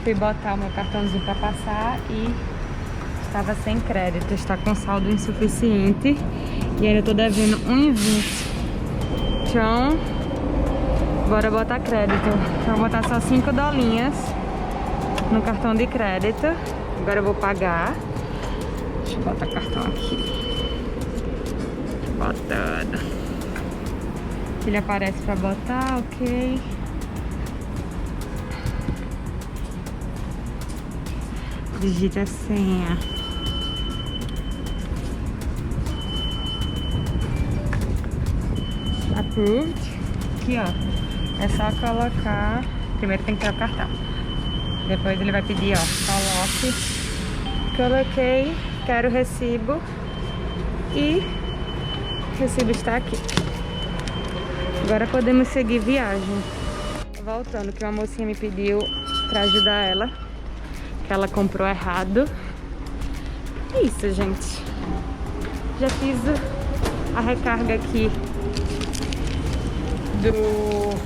fui botar o meu cartãozinho para passar e estava sem crédito, está com saldo insuficiente e ainda tô devendo 1,20. Então, bora botar crédito. Então, vou botar só 5 dolinhas no cartão de crédito. Agora eu vou pagar. Deixa eu botar o cartão aqui. Botando. Ele aparece pra botar, ok. Digita a senha. Approved. Aqui, ó. É só colocar. Primeiro tem que ter o cartão. Depois ele vai pedir, ó, coloque. Coloquei, quero o recibo. E o recibo está aqui. Agora podemos seguir viagem. Voltando, que uma mocinha me pediu pra ajudar ela, que ela comprou errado. É isso, gente. Já fiz a recarga aqui do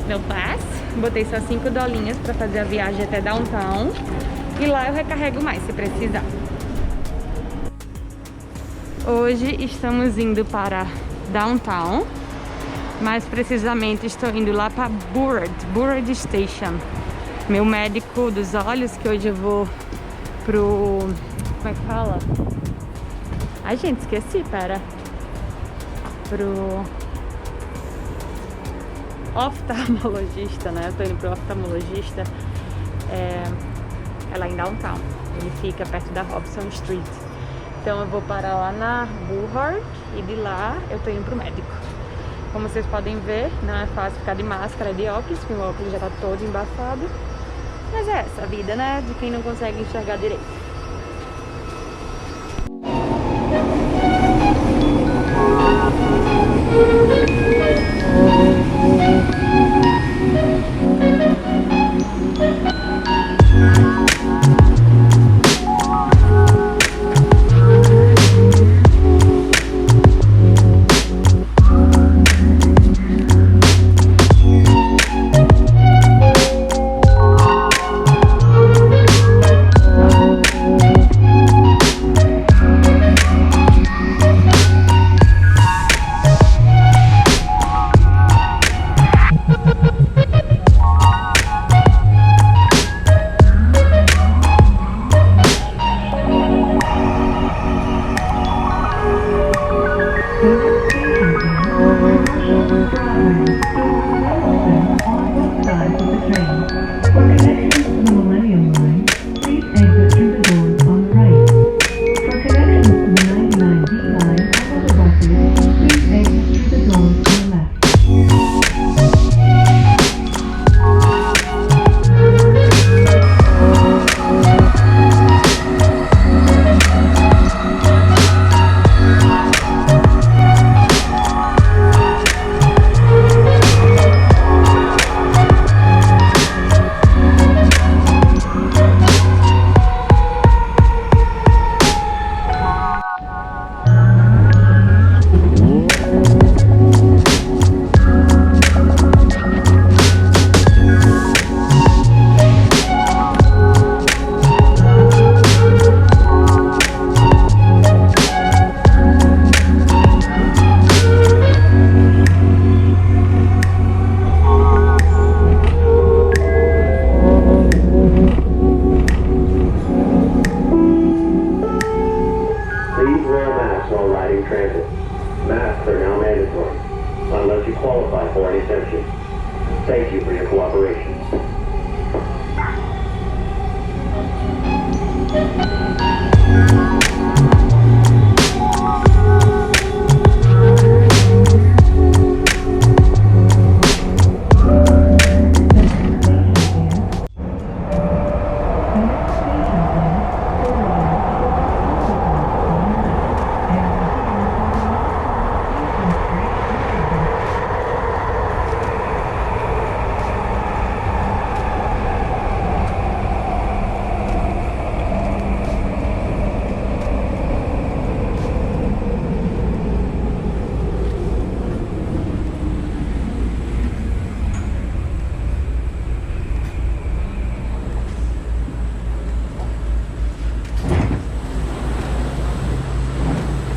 meu pass. Botei só 5 dolinhas pra fazer a viagem até downtown. E lá eu recarrego mais, se precisar. Hoje estamos indo para downtown. Mais precisamente estou indo lá para Burrard Station. Meu médico dos olhos, que hoje eu vou pro... Como é que fala? Ai, gente, esqueci, pera. Pro... oftalmologista, né? Eu tô indo pro oftalmologista. É lá em downtown. Ele fica perto da Robson Street. Então eu vou parar lá na Burrard e de lá eu tô indo pro médico. Como vocês podem ver, não é fácil ficar de máscara e de óculos, porque o óculos já tá todo embaçado. Mas é essa a vida, né? De quem não consegue enxergar direito.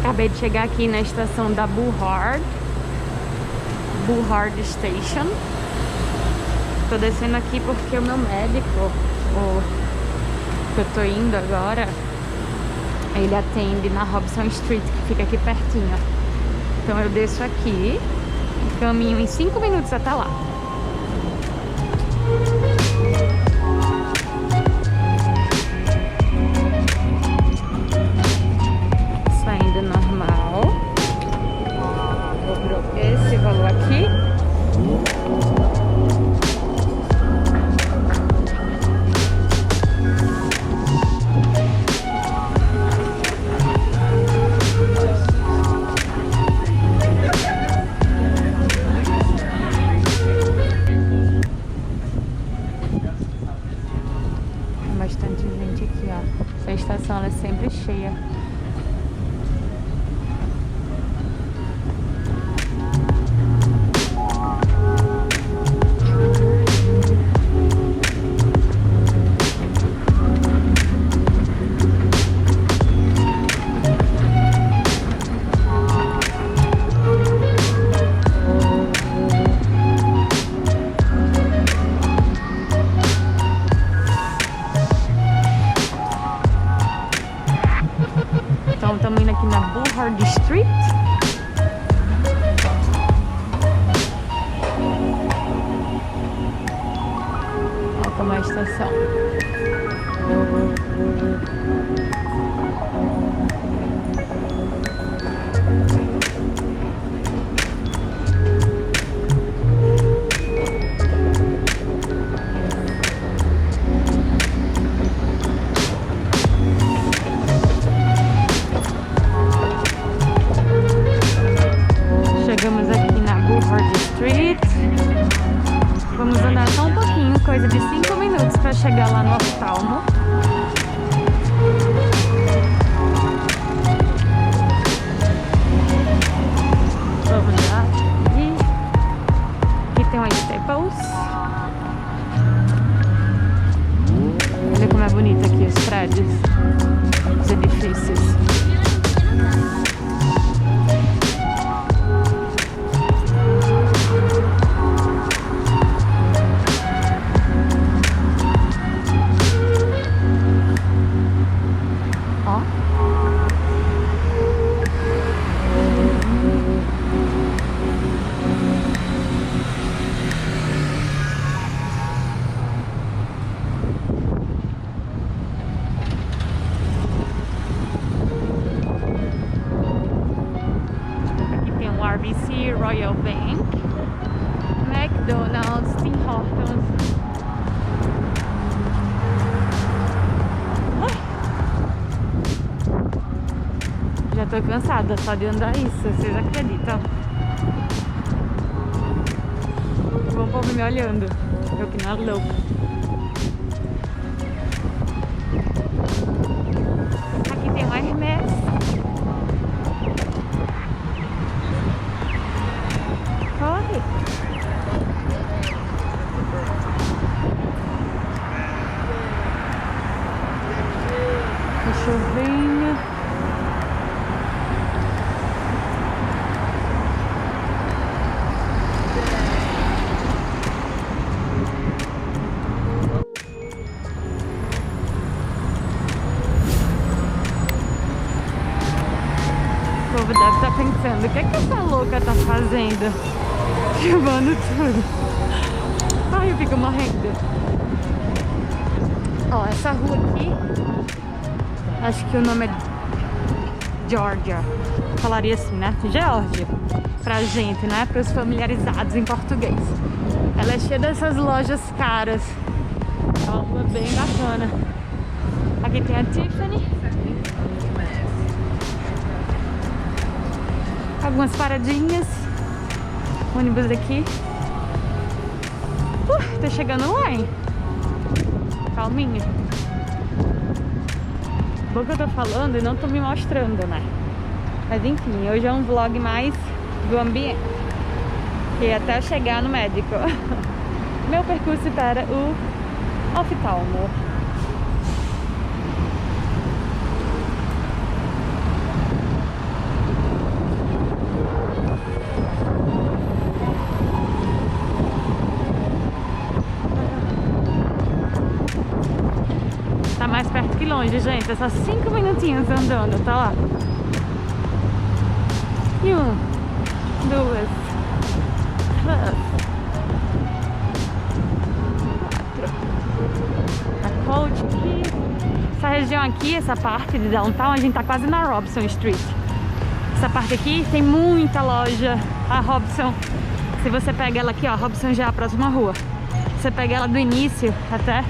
Acabei de chegar aqui na estação da Bullard Station. Tô descendo aqui porque o meu médico, que eu tô indo agora, ele atende na Robson Street, que fica aqui pertinho. Então eu desço aqui e caminho em 5 minutos até lá. Saindo normal. Vou pro esse valor aqui. Bastante gente aqui, ó. Essa estação ela é sempre cheia. Então estamos indo aqui na Bullard Street. Olha como é a estação. Chegamos aqui na Bullard Street. Vamos andar só um pouquinho, coisa de 5 minutos para chegar lá no oftalmo. Vamos lá. E aqui tem uma Staples. Olha como é bonito aqui os prédios, os edifícios. RBC, Royal Bank, McDonald's, Tim Hortons. Já tô cansada só de andar isso, vocês acreditam? Vão o povo me olhando, eu que não é louca. Aqui tem um Hermes. Corre! Cachorrinho. O povo deve estar pensando, o que é que essa louca tá fazendo? Filmando tudo. Ai, eu fico morrendo. Ó, essa rua aqui, acho que o nome é Georgia. Falaria assim, né? Geórgia. Pra gente, né? Para os familiarizados em português. Ela é cheia dessas lojas caras. É uma rua bem bacana. Aqui tem a Tiffany. Algumas paradinhas. Ônibus daqui. Tá chegando lá, hein? Calminha. Bom que eu tô falando e não tô me mostrando, né? Mas enfim, hoje é um vlog mais do ambiente. Que é até chegar no médico. Meu percurso para o oftalmo. Tá mais perto que longe, gente. É só 5 minutinhos andando, tá lá. E 1, 2, 3, 4. A coach aqui. Essa região aqui, essa parte de downtown, a gente tá quase na Robson Street. Essa parte aqui tem muita loja. A Robson, se você pega ela aqui, ó, a Robson já é a próxima rua. Você pega ela do início até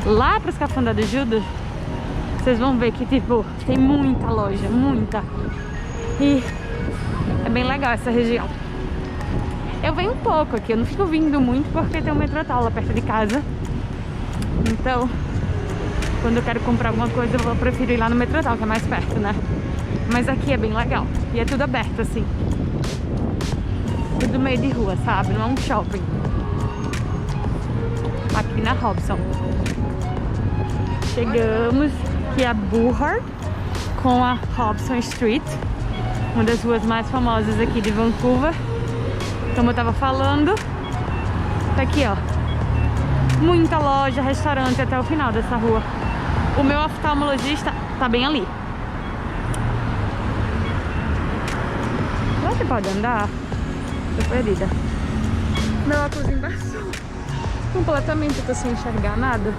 lá para os Cafundá do Judas, vocês vão ver que, tipo, tem muita loja, muita. E é bem legal essa região. Eu venho um pouco aqui, eu não fico vindo muito porque tem um metrô lá perto de casa. Então, quando eu quero comprar alguma coisa, eu prefiro ir lá no metrô, que é mais perto, né? Mas aqui é bem legal. E é tudo aberto, assim. Tudo meio de rua, sabe? Não é um shopping. Aqui na Robson. Chegamos aqui a Bullard com a Robson Street, uma das ruas mais famosas aqui de Vancouver. Como eu tava falando, tá aqui, ó, muita loja, restaurante até o final dessa rua. O meu oftalmologista tá bem ali. Você pode andar? Tô perdida. Meu óculos embaçou completamente, eu tô sem enxergar nada.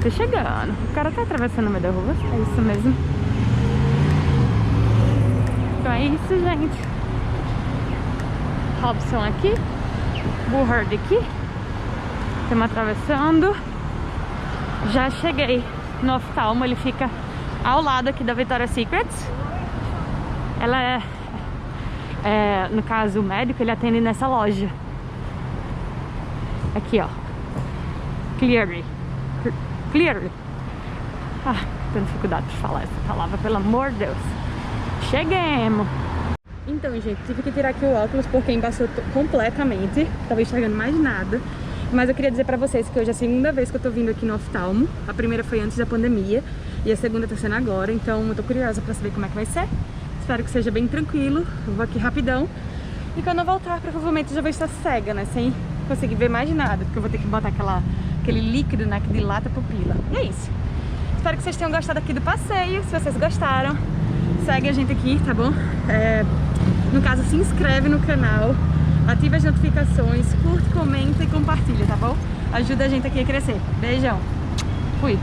Tô chegando. O cara tá atravessando o meio da rua. É isso mesmo. Então é isso, gente. Robson aqui. Bullard aqui. Estamos atravessando. Já cheguei no oftalmo. Ele fica ao lado aqui da Victoria's Secrets. Ela no caso, o médico, ele atende nessa loja. Aqui, ó. Clearly. Ah, tenho dificuldade de falar essa palavra, pelo amor de Deus. Cheguemos. Então, gente, tive que tirar aqui o óculos porque embaçou completamente. Tava enxergando mais nada. Mas eu queria dizer pra vocês que hoje é a segunda vez que eu tô vindo aqui no oftalmo. A primeira foi antes da pandemia e a segunda tá sendo agora. Então eu tô curiosa pra saber como é que vai ser. Espero que seja bem tranquilo. Eu vou aqui rapidão. E quando eu voltar, provavelmente eu já vou estar cega, né? Sem conseguir ver mais nada. Porque eu vou ter que botar aquele líquido, né, que dilata a pupila. E é isso. Espero que vocês tenham gostado aqui do passeio. Se vocês gostaram, segue a gente aqui, tá bom? No caso, se inscreve no canal, ativa as notificações, curte, comenta e compartilha, tá bom? Ajuda a gente aqui a crescer. Beijão. Fui.